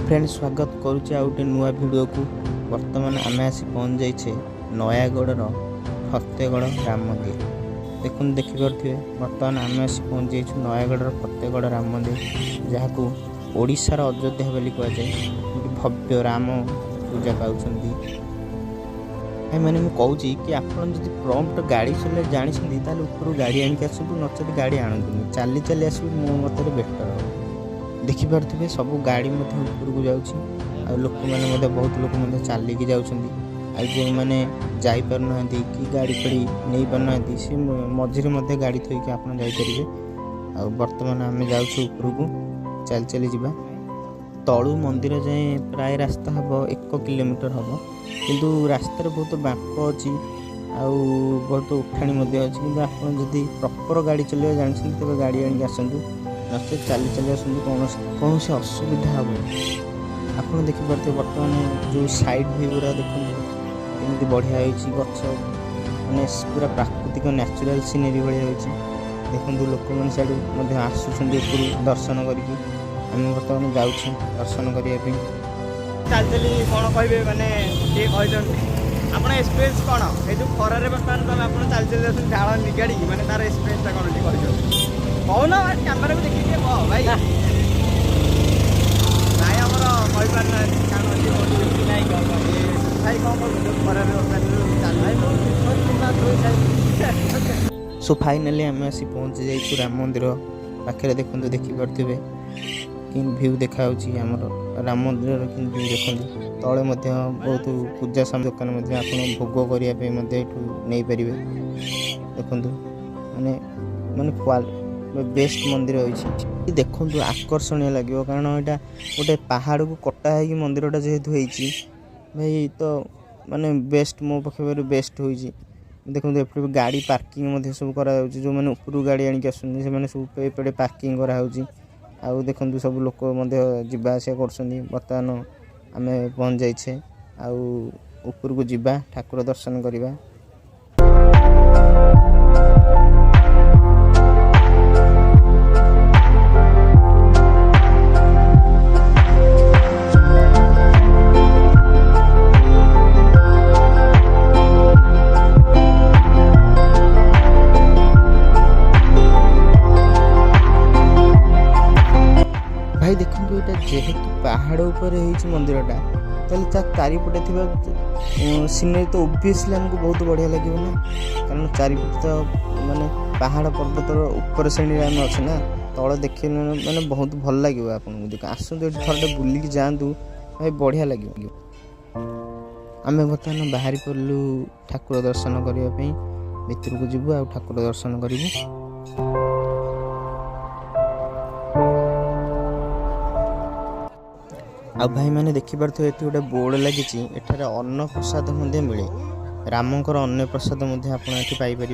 Friend स्वागत करुचे आ गोटे नुआ भिडियो को। वर्तमान आम आसी पहुँच जाइए नयागढ़ फतेगढ़ राम मंदिर। देखिपे बर्तमान आम आसी पहुँच जाइए नयागढ़ फतेगढ़ राम मंदिर, जहाँ को ओडिशार अयोध्या बोली कहुए। भव्य राम पूजा पाँच मैंने कहूँ कि आप प्रम्प्ट गाड़ी चल जानी ऊपर गाड़ी आणिक आसतु, नचेत गाड़ी आणतुनि, चली चली आस मो मत बेटर हो। देखिपे सब गाड़ी ऊपर को जाऊँगी, लोक मैंने बहुत लोग चलिकी जाऊँगी। जो मैंने जापारना कि गाड़ी फाड़ी नहीं पारना सी मझे गाड़ी थोक आप जापरेंगे। बर्तमान आम जाऊँ ऊपर को चल चली जा तलू मंदिर जाए प्राय रास्ता हम 1 किलोमीटर हम, किंतु रास्तार बहुत बाँक अच्छी बहुत उठाणी अच्छी। कि आप प्रॉपर गाड़ी चलवा जानते तेज गाड़ी आणिक आसतु, नचे चली चली आसतु, कौन असुविधा हम। आप देखिपे बर्तमान जो साइड भी पूरा देखते केमी बढ़िया गच मैंने पूरा प्राकृतिक नेचुरल सीनेरी भाया देखते। लोक मैंने साइड आसुँच दर्शन करके आम बर्तमान जाऊँ दर्शन करने। चल चली कौन कहे मैंने ये आप एक्सपीरियंस कौन ये जो खरारे बर्तमान तुम आप चल चल झाड़ निगाड़ी मैंने तार एक्सपीरियंस कौन कहना कैमेरा भी देखिए कह भाई भाई आम कही सो फाइनाली आम आसी पहुँच जाइए राम मंदिर पाखे। देखते देखिपे कि भ्यू देखा आमर राम मंदिर कि भ्यू देखते। तले बहुत पूजा सामग्री दुकान आप भोग करने नहीं पारे। देखु माने माने बेस्ट मंदिर होती देखु आकर्षणीय लगे, कारण यहाँ गोटे पहाड़ को कटा है मंदिरटा जेहेतु होती भाई तो माने बेस्ट मो पक्ष बेस्ट हो। देखो एपटे गाड़ी पार्किंग सब करा जो मैंने ऊपर गाड़ी आणिक आसुँच सब एपटे पार्किंग कराऊँगी। आउ देखु सब लोक जावास कर। बर्तमान आम पहुँच जाइए ऊपर को जीवा ठाकुर दर्शन करवा। भाई देखो ये जेहेतु पहाड़ उपर मंदिरटा चारिपटे थी सीनरी तो ओबियसली आमको बहुत बढ़िया लगे ना, कारण चारिपटे तो माने पहाड़ पर्वतर ऊपर श्रेणी आम अच्छे ना तल देखे मैंने बहुत भल लगे। आपको देख आसतु थोड़ा बुलिकी जातु भाई बढ़िया लगे। आम बर्तमान बाहरी पड़लु ठाकुर दर्शन करने भितर को जीवु आ ठाकुर दर्शन करूँ। आ भाई मैंने देखिपे ये गोटे बोर्ड लगी एठार अन्न प्रसाद मिले रामंकर अन्न प्रसाद आप पाइपर।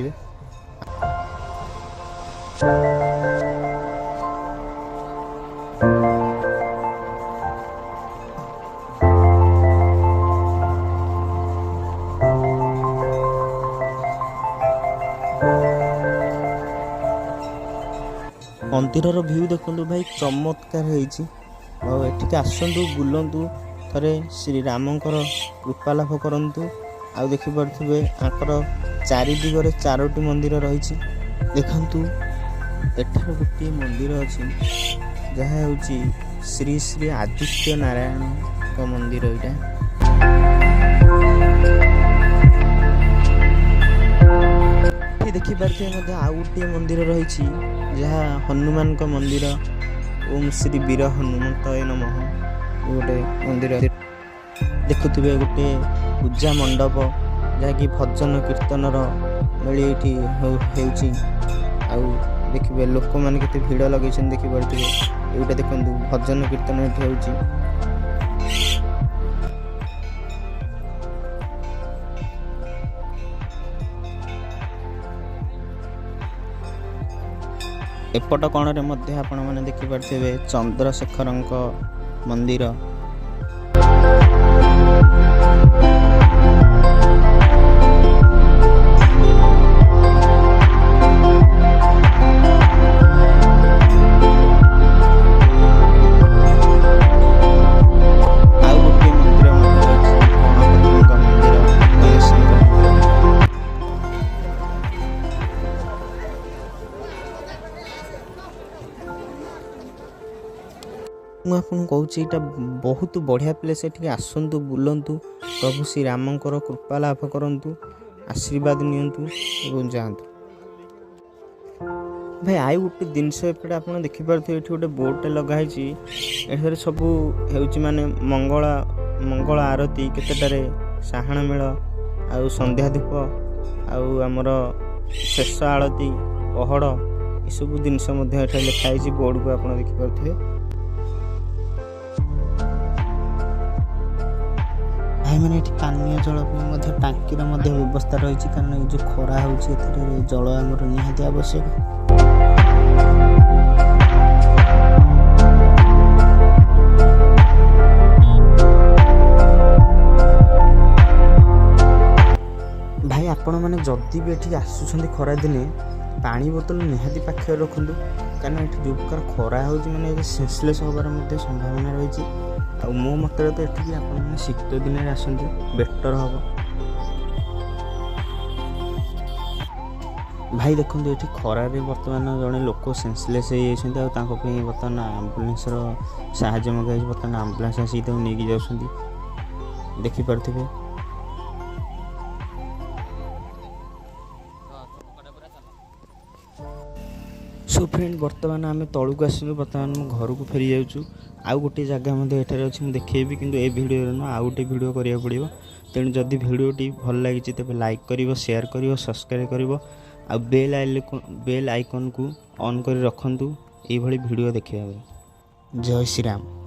मंदिर भ्यू देखु भाई चमत्कार होती। एठिक आसतु बुलतु थे श्री रामंकर कृपा लाभ करूँ। आ देखिपे आंकर चारिदिगरे 4टी मंदिर रही। देखु एठार गोटे मंदिर अच्छी जहाँ हूँ श्री श्री आदित्य नारायण का मंदिर। यहाँ देखिपे आउ गोटे मंदिर रही जहाँ हनुमान का मंदिर। ओम श्री वीर हनुमंतय नमः गोटे मंदिर। देखुवे गोटे पूजा मंडप जहाँकि भजन कीर्तन मेली ये देखिए लोक मैंने केते भीड़ लगे देखिपे ये देखो भजन कीर्तन ये एपट कोण में आपण मैंने देखिपे चंद्रशेखर मंदिर। ମୁଁ ଆପଣଙ୍କୁ କହୁଛି ଏଇଟା ବହୁତ ବଢ଼ିଆ ପ୍ଲେସ୍। ଏଠିକି ଆସନ୍ତୁ, ବୁଲନ୍ତୁ, ପ୍ରଭୁ ଶ୍ରୀରାମଙ୍କର କୃପା ଲାଭ କରନ୍ତୁ, ଆଶୀର୍ବାଦ ନିଅନ୍ତୁ ଏବଂ ଯାଆନ୍ତୁ। ଭାଇ ଆଉ ଗୋଟେ ଜିନିଷ ଏପଟେ ଆପଣ ଦେଖିପାରୁଥିବେ, ଏଠି ଗୋଟେ ବୋର୍ଡ଼ଟେ ଲଗା ହେଇଛି। ଏଠାରେ ସବୁ ହେଉଛି ମାନେ ମଙ୍ଗଳ ଆରତୀ କେତେଟାରେ, ସାହାଣ ମେଳ, ଆଉ ସନ୍ଧ୍ୟା ଧୂପ, ଆଉ ଆମର ଶେଷ ଆଳତୀ, ପହଡ଼, ଏସବୁ ଜିନିଷ ମଧ୍ୟ ଏଠାରେ ଲେଖା ହେଇଛି ବୋର୍ଡ଼କୁ ଆପଣ ଦେଖିପାରୁଥିବେ। ଭାଇମାନେ ଏଠି ପାନୀୟ ଜଳ ପାଇଁ ମଧ୍ୟ ଟାଙ୍କିର ମଧ୍ୟ ବ୍ୟବସ୍ଥା ରହିଛି, କାରଣ ଏ ଯେଉଁ ଖରା ହେଉଛି ଏଥିରେ ଜଳ ଆମର ନିହାତି ଆବଶ୍ୟକ। ଭାଇ ଆପଣମାନେ ଯଦି ବି ଏଠିକି ଆସୁଛନ୍ତି ଖରାଦିନେ, ପାଣି ବୋତଲ ନିହାତି ପାଖରେ ରଖନ୍ତୁ, କାରଣ ଏଠି ଯେଉଁ ପ୍ରକାର ଖରା ହେଉଛି ମାନେ ଏବେ ସେନ୍ସଲେସ୍ ହେବାର ମଧ୍ୟ ସମ୍ଭାବନା ରହିଛି। ଆଉ ମୋ ମତରେ ତ ଏଠିକି ଆପଣମାନେ ଶୀତ ଦିନରେ ଆସନ୍ତୁ, ବେଟର୍ ହେବ। ଭାଇ ଦେଖନ୍ତୁ ଏଠି ଖରାରେ ବର୍ତ୍ତମାନ ଜଣେ ଲୋକ ସେନ୍ସଲେସ୍ ହେଇଯାଇଛନ୍ତି, ଆଉ ତାଙ୍କ ପାଇଁ ବର୍ତ୍ତମାନ ଆମ୍ବୁଲାନ୍ସର ସାହାଯ୍ୟ ମଗାଯାଇଛି। ବର୍ତ୍ତମାନ ଆମ୍ବୁଲାନ୍ସ ଆସିକି ତାକୁ ନେଇକି ଯାଉଛନ୍ତି, ଦେଖିପାରୁଥିବେ। ସୋ ଫ୍ରେଣ୍ଡ, ବର୍ତ୍ତମାନ ଆମେ ତଳକୁ ଆସିଲୁ, ବର୍ତ୍ତମାନ ମୁଁ ଘରକୁ ଫେରି ଯାଉଛୁ। ଆଉ ଗୋଟିଏ ଜାଗା ମଧ୍ୟ ଏଠାରେ ଅଛି, ମୁଁ ଦେଖେଇବି, କିନ୍ତୁ ଏ ଭିଡ଼ିଓରେ ନୁହଁ, ଆଉ ଗୋଟେ ଭିଡ଼ିଓ କରିବାକୁ ପଡ଼ିବ। ତେଣୁ ଯଦି ଭିଡ଼ିଓଟି ଭଲ ଲାଗିଛି ତେବେ ଲାଇକ୍ କରିବ, ସେୟାର କରିବ, ସବସ୍କ୍ରାଇବ୍ କରିବ, ଆଉ ବେଲ୍ ଆଇକନ୍କୁ ଅନ୍ କରି ରଖନ୍ତୁ ଏଇଭଳି ଭିଡ଼ିଓ ଦେଖିବା ପାଇଁ। ଜୟ ଶ୍ରୀରାମ।